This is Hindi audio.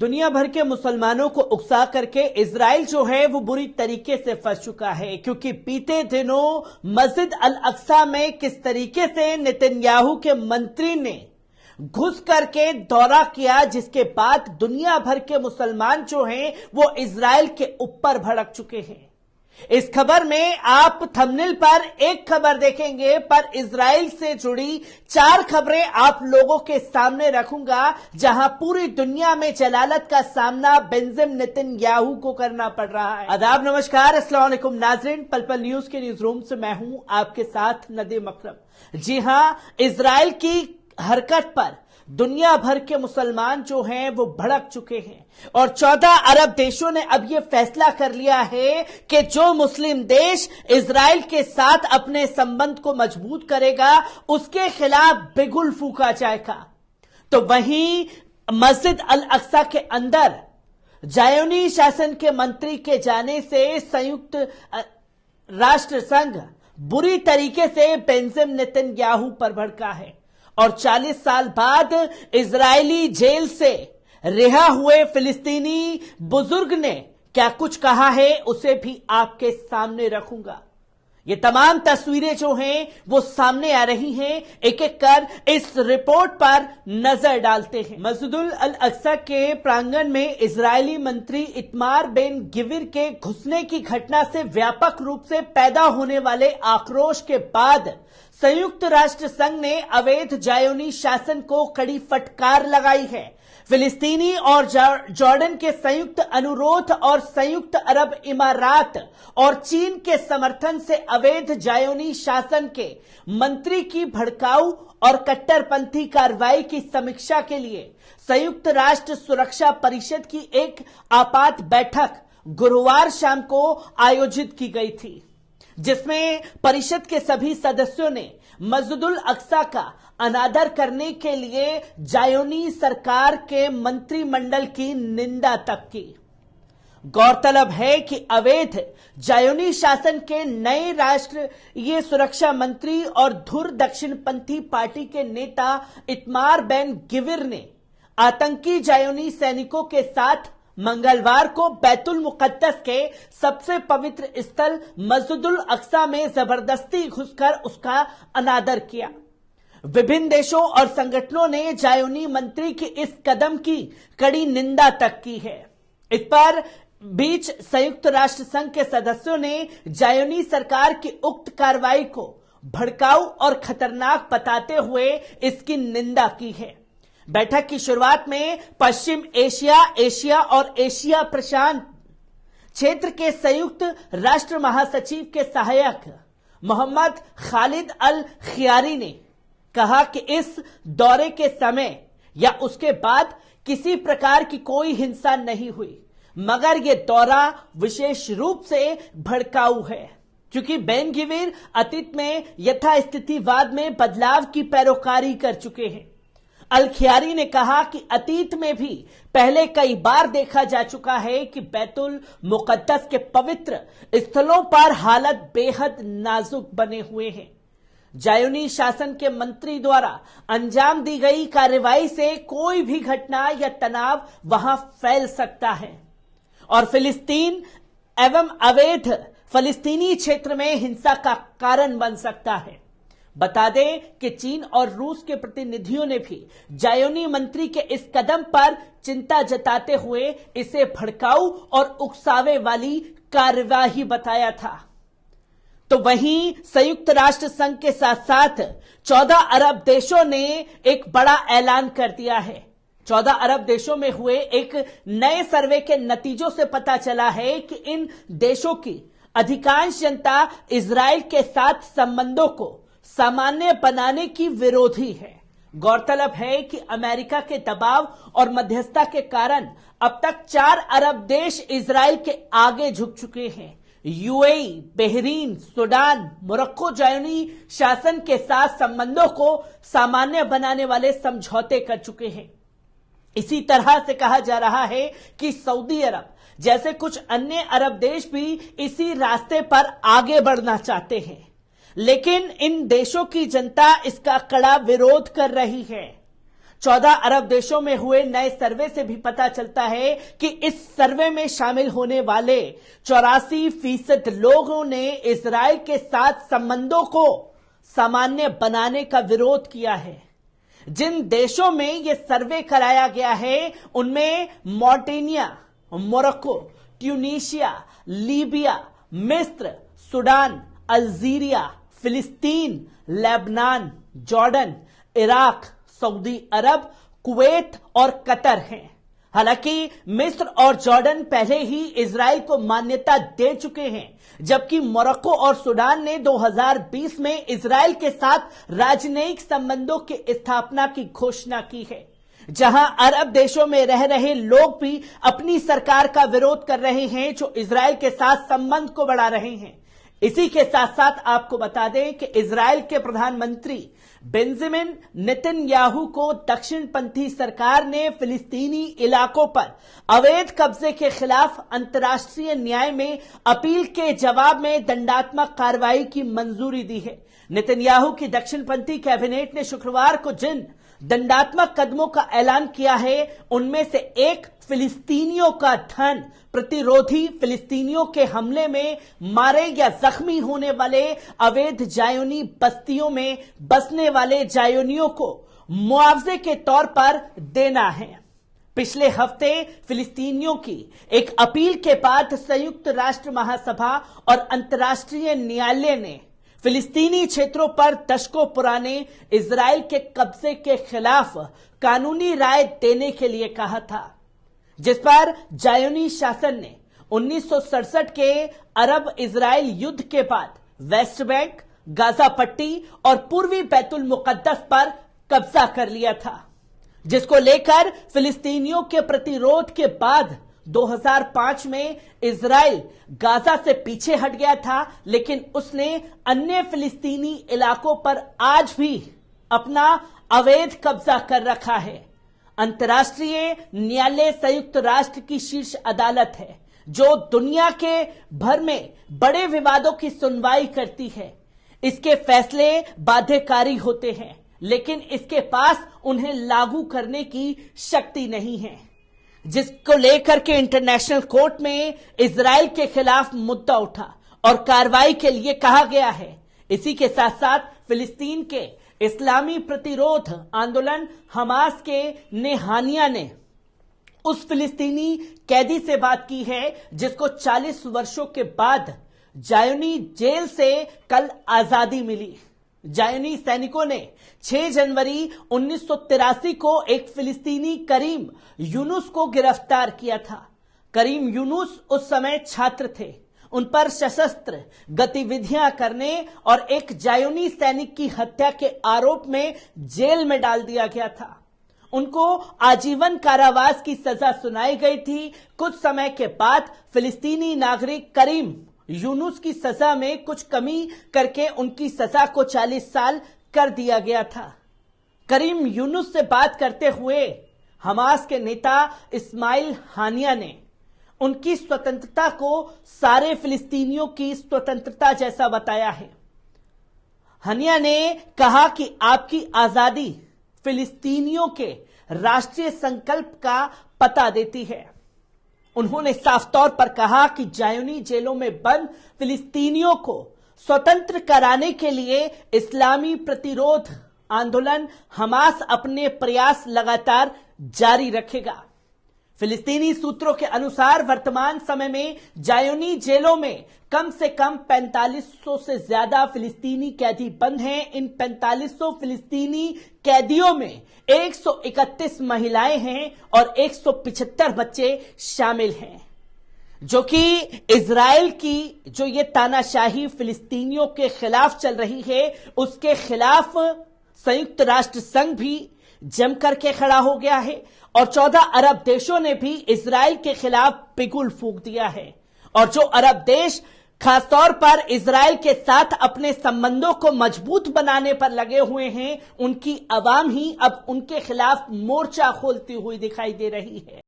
दुनिया भर के मुसलमानों को उकसा करके इजराइल जो है वो बुरी तरीके से फंस चुका है, क्योंकि बीते दिनों मस्जिद अल अक्सा में किस तरीके से नेतन्याहू के मंत्री ने घुस करके दौरा किया, जिसके बाद दुनिया भर के मुसलमान जो हैं वो इजराइल के ऊपर भड़क चुके हैं। इस खबर में आप थंबनेल पर एक खबर देखेंगे, पर इजराइल से जुड़ी 4 खबरें आप लोगों के सामने रखूंगा, जहां पूरी दुनिया में जलालत का सामना बेंजामिन नेतन्याहू को करना पड़ रहा है। आदाब, नमस्कार, अस्सलाम वालेकुम नाज़रीन। पल पल न्यूज के न्यूज रूम से मैं हूं आपके साथ नदीम अकरम। जी हां, इजराइल की हरकत पर दुनिया भर के मुसलमान जो हैं वो भड़क चुके हैं और 14 अरब देशों ने अब यह फैसला कर लिया है कि जो मुस्लिम देश इजराइल के साथ अपने संबंध को मजबूत करेगा उसके खिलाफ बिगुल फूंका जाएगा। तो वहीं मस्जिद अल अक्सा के अंदर ज़ायोनी शासन के मंत्री के जाने से संयुक्त राष्ट्र संघ बुरी तरीके से बेंजामिन नेतन्याहू पर भड़का है और 40 साल बाद इजरायली जेल से रिहा हुए फिलिस्तीनी बुजुर्ग ने क्या कुछ कहा है उसे भी आपके सामने रखूंगा। ये तमाम तस्वीरें जो हैं वो सामने आ रही हैं, एक एक कर इस रिपोर्ट पर नजर डालते हैं। मस्जिद अल अक्सा के प्रांगण में इजरायली मंत्री इतमार बेन गिविर के घुसने की घटना से व्यापक रूप से पैदा होने वाले आक्रोश के बाद संयुक्त राष्ट्र संघ ने अवैध ज़ायोनी शासन को कड़ी फटकार लगाई है। फिलिस्तीनी और जॉर्डन के संयुक्त अनुरोध और संयुक्त अरब इमारात और चीन के समर्थन से अवैध ज़ायोनी शासन के मंत्री की भड़काऊ और कट्टरपंथी कार्रवाई की समीक्षा के लिए संयुक्त राष्ट्र सुरक्षा परिषद की एक आपात बैठक गुरुवार शाम को आयोजित की गई थी, जिसमें परिषद के सभी सदस्यों ने मस्जिद अल अक्सा का अनादर करने के लिए ज़ायोनी सरकार के मंत्रिमंडल की निंदा तक की। गौरतलब है कि अवैध ज़ायोनी शासन के नए राष्ट्रीय सुरक्षा मंत्री और धुर दक्षिणपंथी पार्टी के नेता इतमार बेन गिविर ने आतंकी ज़ायोनी सैनिकों के साथ मंगलवार को बैतुल मुकद्दस के सबसे पवित्र स्थल मस्जिद अल अक्सा में जबरदस्ती घुसकर उसका अनादर किया। विभिन्न देशों और संगठनों ने ज़ायोनी मंत्री के इस कदम की कड़ी निंदा तक की है। इस पर बीच संयुक्त राष्ट्र संघ के सदस्यों ने ज़ायोनी सरकार की उक्त कार्रवाई को भड़काऊ और खतरनाक बताते हुए इसकी निंदा की है। बैठक की शुरुआत में पश्चिम एशिया, एशिया और एशिया प्रशांत क्षेत्र के संयुक्त राष्ट्र महासचिव के सहायक मोहम्मद खालिद अल खियारी ने कहा कि इस दौरे के समय या उसके बाद किसी प्रकार की कोई हिंसा नहीं हुई, मगर यह दौरा विशेष रूप से भड़काऊ है, क्योंकि बेन गिविर अतीत में यथास्थितिवाद में बदलाव की पैरोकारी कर चुके हैं। अल खियारी ने कहा कि अतीत में भी पहले कई बार देखा जा चुका है कि बैतुल मुकद्दस के पवित्र स्थलों पर हालत बेहद नाजुक बने हुए हैं। ज़ायोनी शासन के मंत्री द्वारा अंजाम दी गई कार्रवाई से कोई भी घटना या तनाव वहां फैल सकता है और फिलिस्तीन एवं अवैध फिलिस्तीनी क्षेत्र में हिंसा का कारण बन सकता है। बता दें कि चीन और रूस के प्रतिनिधियों ने भी ज़ायोनी मंत्री के इस कदम पर चिंता जताते हुए इसे भड़काऊ और उकसावे वाली कार्यवाही बताया था। तो वहीं संयुक्त राष्ट्र संघ के साथ साथ 14 अरब देशों ने एक बड़ा ऐलान कर दिया है। 14 अरब देशों में हुए एक नए सर्वे के नतीजों से पता चला है कि इन देशों की अधिकांश जनता इजराइल के साथ संबंधों को सामान्य बनाने की विरोधी है। गौरतलब है कि अमेरिका के दबाव और मध्यस्थता के कारण अब तक 4 अरब देश इजराइल के आगे झुक चुके हैं। यूएई, बहरीन, सूडान, मोरक्को ज़ायोनी शासन के साथ संबंधों को सामान्य बनाने वाले समझौते कर चुके हैं। इसी तरह से कहा जा रहा है कि सऊदी अरब जैसे कुछ अन्य अरब देश भी इसी रास्ते पर आगे बढ़ना चाहते हैं, लेकिन इन देशों की जनता इसका कड़ा विरोध कर रही है। 14 अरब देशों में हुए नए सर्वे से भी पता चलता है कि इस सर्वे में शामिल होने वाले 84% लोगों ने इजराइल के साथ संबंधों को सामान्य बनाने का विरोध किया है। जिन देशों में यह सर्वे कराया गया है उनमें मॉरिटानिया, मोरक्को, ट्यूनीशिया, लीबिया, मिस्र, सूडान, अल्जीरिया, फिलिस्तीन, लेबनान, जॉर्डन, इराक, सऊदी अरब, कुवैत और कतर हैं। हालांकि मिस्र और जॉर्डन पहले ही इजराइल को मान्यता दे चुके हैं, जबकि मोरक्को और सूडान ने 2020 में इजराइल के साथ राजनयिक संबंधों की स्थापना की घोषणा की है। जहां अरब देशों में रह रहे लोग भी अपनी सरकार का विरोध कर रहे हैं जो इजराइल के साथ संबंध को बढ़ा रहे हैं। इसी के साथ साथ आपको बता दें कि इजराइल के प्रधानमंत्री बेंजामिन नेतन्याहू को दक्षिणपंथी सरकार ने फिलिस्तीनी इलाकों पर अवैध कब्जे के खिलाफ अंतर्राष्ट्रीय न्याय में अपील के जवाब में दंडात्मक कार्रवाई की मंजूरी दी है। नेतन्याहू की दक्षिणपंथी कैबिनेट ने शुक्रवार को जिन दंडात्मक कदमों का ऐलान किया है उनमें से एक फिलिस्तीनियों का धन प्रतिरोधी फिलिस्तीनियों के हमले में मारे या जख्मी होने वाले अवैध जायोनी बस्तियों में बसने वाले जायोनियों को मुआवजे के तौर पर देना है। पिछले हफ्ते फिलिस्तीनियों की एक अपील के बाद संयुक्त राष्ट्र महासभा और अंतर्राष्ट्रीय न्यायालय ने फिलिस्तीनी क्षेत्रों पर दशकों पुराने इजराइल के कब्जे के खिलाफ कानूनी राय देने के लिए कहा था, जिस पर जायोनी शासन ने 1967 के अरब इजराइल युद्ध के बाद वेस्ट बैंक, गाजा पट्टी और पूर्वी बैतुल मुकद्दस पर कब्जा कर लिया था, जिसको लेकर फिलिस्तीनियों के प्रतिरोध के बाद 2005 में इजराइल गाजा से पीछे हट गया था, लेकिन उसने अन्य फिलिस्तीनी इलाकों पर आज भी अपना अवैध कब्जा कर रखा है। अंतर्राष्ट्रीय न्यायालय संयुक्त राष्ट्र की शीर्ष अदालत है जो दुनिया के भर में बड़े विवादों की सुनवाई करती है। इसके फैसले बाध्यकारी होते हैं, लेकिन इसके पास उन्हें लागू करने की शक्ति नहीं है, जिसको लेकर के इंटरनेशनल कोर्ट में इजराइल के खिलाफ मुद्दा उठा और कार्रवाई के लिए कहा गया है। इसी के साथ साथ फिलिस्तीन के इस्लामी प्रतिरोध आंदोलन हमास के नेहानिया ने उस फिलिस्तीनी कैदी से बात की है जिसको 40 वर्षों के बाद जायोनी जेल से कल आजादी मिली। जायोनी सैनिकों ने 6 जनवरी 1983 को एक फिलिस्तीनी करीम यूनुस को गिरफ्तार किया था। करीम यूनुस उस समय छात्र थे। उन पर सशस्त्र गतिविधियां करने और एक जायोनी सैनिक की हत्या के आरोप में जेल में डाल दिया गया था। उनको आजीवन कारावास की सजा सुनाई गई थी। कुछ समय के बाद फिलिस्तीनी नागरिक करीम यूनुस की सजा में कुछ कमी करके उनकी सजा को 40 साल कर दिया गया था। करीम यूनुस से बात करते हुए हमास के नेता इस्माइल हानिया ने उनकी स्वतंत्रता को सारे फिलिस्तीनियों की स्वतंत्रता जैसा बताया है। हानिया ने कहा कि आपकी आजादी फिलिस्तीनियों के राष्ट्रीय संकल्प का पता देती है। उन्होंने साफ तौर पर कहा कि जायोनी जेलों में बंद फिलिस्तीनियों को स्वतंत्र कराने के लिए इस्लामी प्रतिरोध आंदोलन हमास अपने प्रयास लगातार जारी रखेगा। फिलिस्तीनी सूत्रों के अनुसार वर्तमान समय में जायोनी जेलों में कम से कम 4500 से ज्यादा फिलिस्तीनी कैदी बंद हैं। इन 4500 फिलिस्तीनी कैदियों में 131 महिलाएं हैं और 175 बच्चे शामिल हैं, जो कि इजराइल की जो ये तानाशाही फिलिस्तीनियों के खिलाफ चल रही है उसके खिलाफ संयुक्त राष्ट्र संघ भी जम करके खड़ा हो गया है और 14 अरब देशों ने भी इजराइल के खिलाफ बिगुल फूंक दिया है। और जो अरब देश खासतौर पर इजराइल के साथ अपने संबंधों को मजबूत बनाने पर लगे हुए हैं, उनकी आवाम ही अब उनके खिलाफ मोर्चा खोलती हुई दिखाई दे रही है।